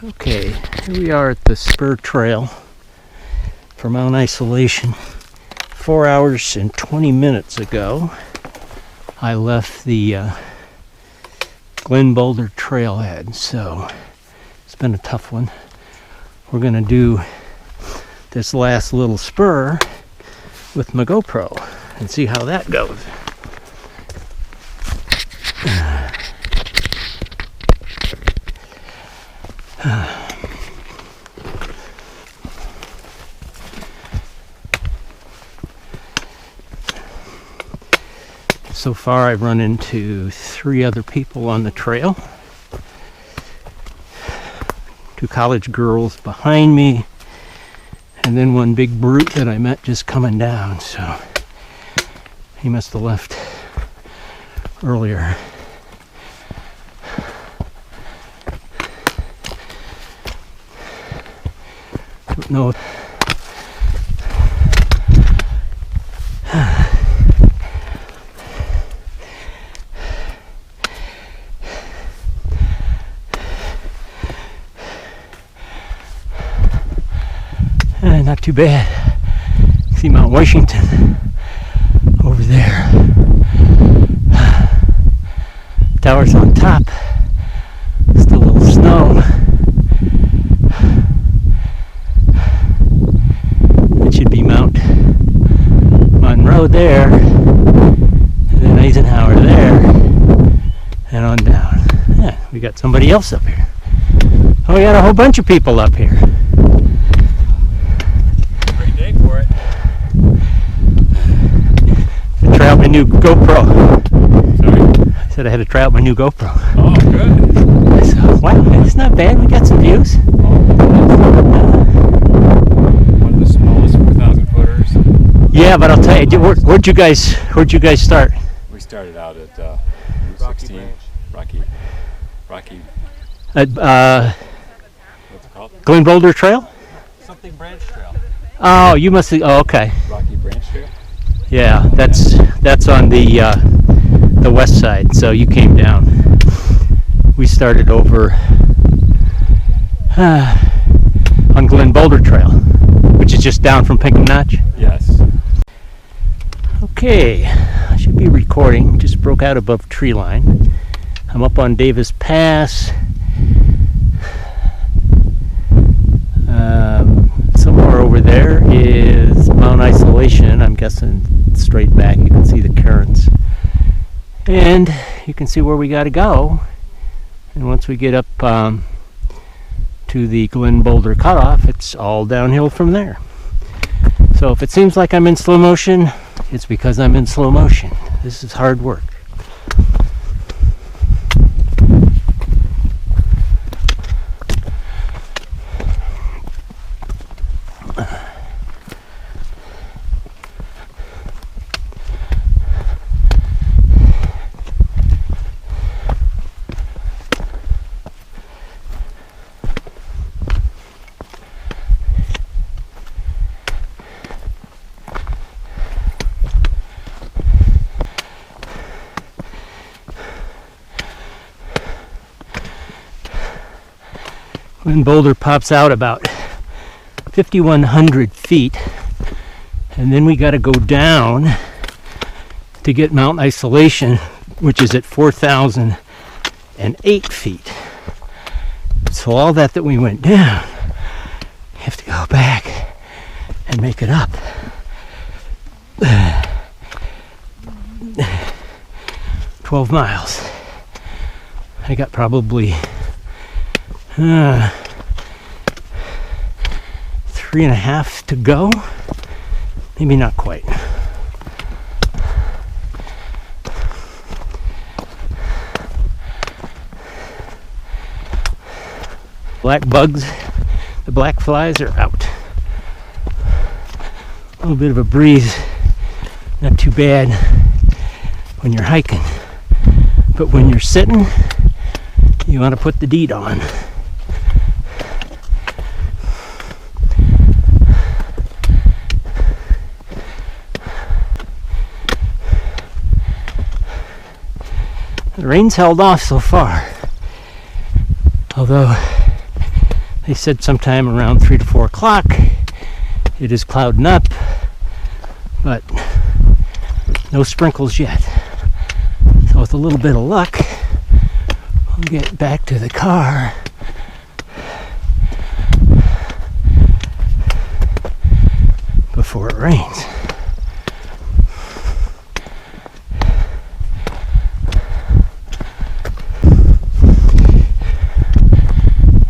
Okay, here we are at the spur trail for Mount Isolation. 4 hours and 20 minutes ago, I left the Glen Boulder trailhead, so it's been a tough one. We're going to do this last little spur with my GoPro and see how that goes. So far I've run into 3 other people on the trail. 2 college girls behind me, and then one big brute that I met just coming down, so he must have left earlier. Don't know. Not too bad. See Mount Washington over there. Tower's on top. Still a little snow. It should be Mount Monroe there, and then Eisenhower there, and on down. Yeah, we got somebody else up here. Oh, we got a whole bunch of people up here. Try out my new GoPro. Sorry? I said I had to try out my new GoPro. Oh, good. So, wow, it's not bad. We got some views. One of the smallest 4,000 footers. Yeah, but I'll tell you, where'd you guys start? We started out at Route 16. Rocky. At What's it called? Glen Boulder Trail? Something Branch Trail. Oh, you must have. Oh, okay. Rocky Branch Trail. Yeah, that's on the west side. So you came down. We started over on Glen Boulder Trail, which is just down from Pinkham Notch. Yes. Okay, I should be recording. Just broke out above tree line. I'm up on Davis Pass. Somewhere over there is Mount Isolation. I'm guessing straight back. You can see the cairns. And you can see where we got to go. And once we get up to the Glen Boulder cutoff, it's all downhill from there. So if it seems like I'm in slow motion, it's because I'm in slow motion. This is hard work. Glen Boulder pops out about 5,100 feet, and then we got to go down to get Mount Isolation, which is at 4,008 feet. So all that we went down, you have to go back and make it up. 12 miles. I got probably 3.5 to go. Maybe not quite. Black bugs, the black flies are out. A little bit of a breeze, not too bad when you're hiking. But when you're sitting, you want to put the deed on. The rain's held off so far, although They said sometime around 3 to 4 o'clock. It is clouding up, but no sprinkles yet. So with a little bit of luck, we'll get back to the car before it rains.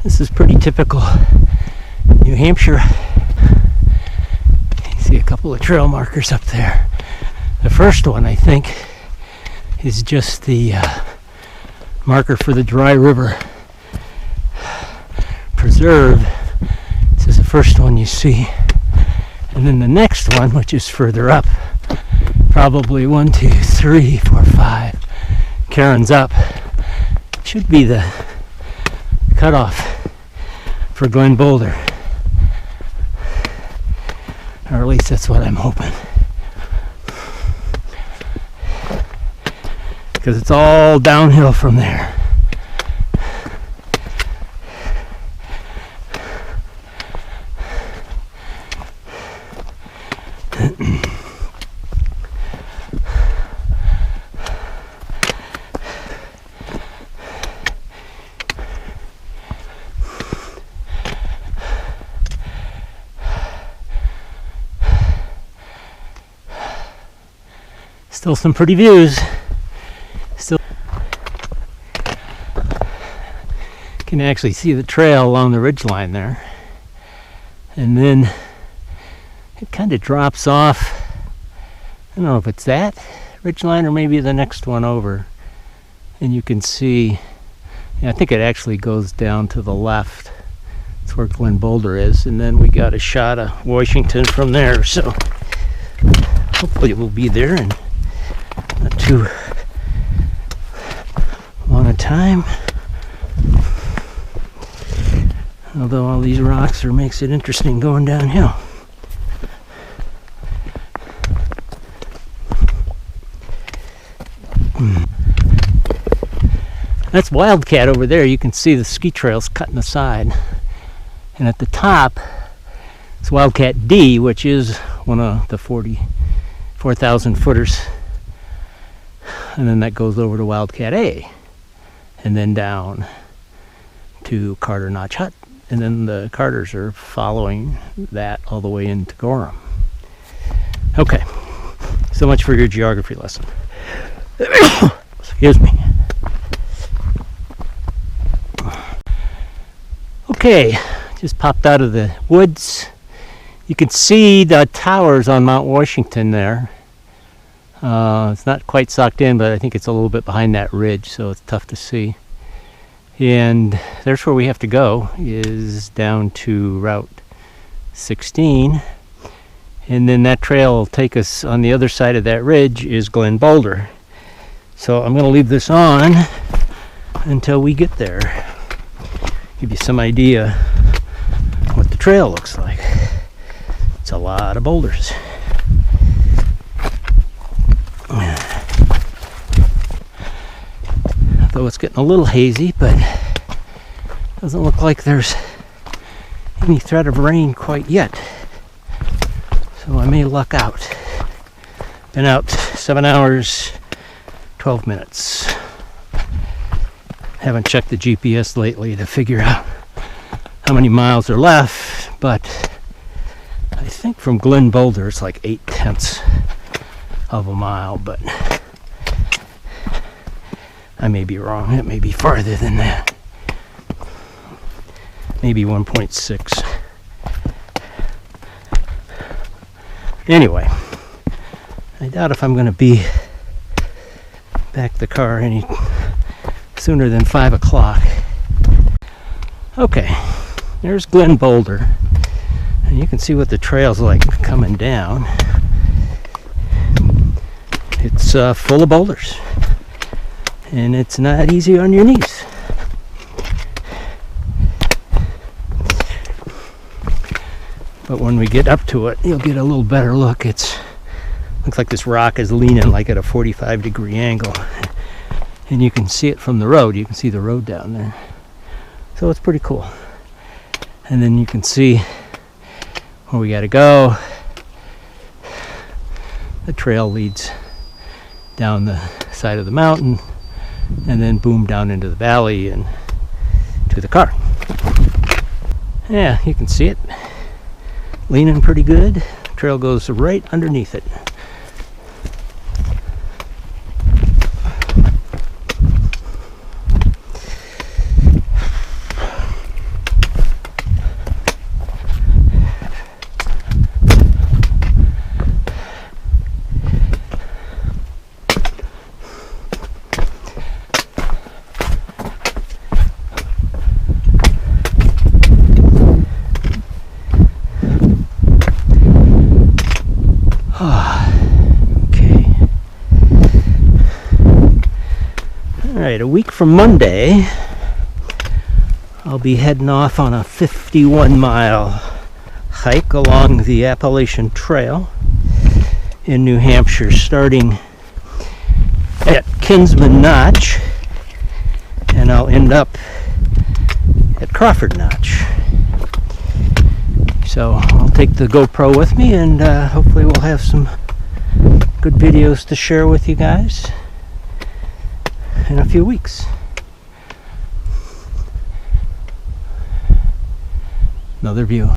This is pretty typical New Hampshire. You see a couple of trail markers up there. The first one, I think, is just the marker for the Dry River Preserve. This is the first one you see. And then the next one, which is further up, probably 1, 2, 3, 4, 5 cairns up, should be the cutoff for Glen Boulder. Or at least that's what I'm hoping. Because it's all downhill from there. Still some pretty views. Still can actually see the trail along the ridgeline there. And then it kind of drops off. I don't know if it's that ridgeline or maybe the next one over. And you can see, I think it actually goes down to the left. That's where Glen Boulder is. And then we got a shot of Washington from there. So hopefully we'll be there in not too long a time. Although all these rocks makes it interesting going downhill. That's Wildcat over there. You can see the ski trails cutting the side. And at the top, it's Wildcat D, which is one of the 4,000 footers. And then that goes over to Wildcat A. And then down to Carter Notch Hut. And then the Carters are following that all the way into Gorham. Okay. So much for your geography lesson. Excuse me. Okay, just popped out of the woods. You can see the towers on Mount Washington there. It's not quite socked in, but I think it's a little bit behind that ridge, so it's tough to see. And there's where we have to go, is down to Route 16. And then that trail will take us on the other side of that ridge is Glen Boulder. So I'm going to leave this on until we get there. Give you some idea what the trail looks like. It's a lot of boulders. Though it's getting a little hazy, but doesn't look like there's any threat of rain quite yet. So I may luck out. Been out 7 hours, 12 minutes. Haven't checked the GPS lately to figure out how many miles are left, but I think from Glen Boulder it's like 0.8 of a mile, but I may be wrong. It may be farther than that. Maybe 1.6. Anyway, I doubt if I'm going to be back the car any sooner than 5 o'clock. Okay, there's Glen Boulder. And you can see what the trail's like coming down. It's full of boulders. And it's not easy on your knees. But when we get up to it, you'll get a little better look. Looks like this rock is leaning like at a 45-degree angle. And you can see it from the road. You can see the road down there. So it's pretty cool. And then you can see where we gotta go. The trail leads down the side of the mountain and then boom down into the valley and to the car. Yeah, you can see it. Leaning pretty good. Trail goes right underneath it. Okay. Alright, a week from Monday, I'll be heading off on a 51-mile hike along the Appalachian Trail in New Hampshire, starting at Kinsman Notch, and I'll end up at Crawford Notch. So I'll take the GoPro with me, and hopefully we'll have some good videos to share with you guys in a few weeks. Another view.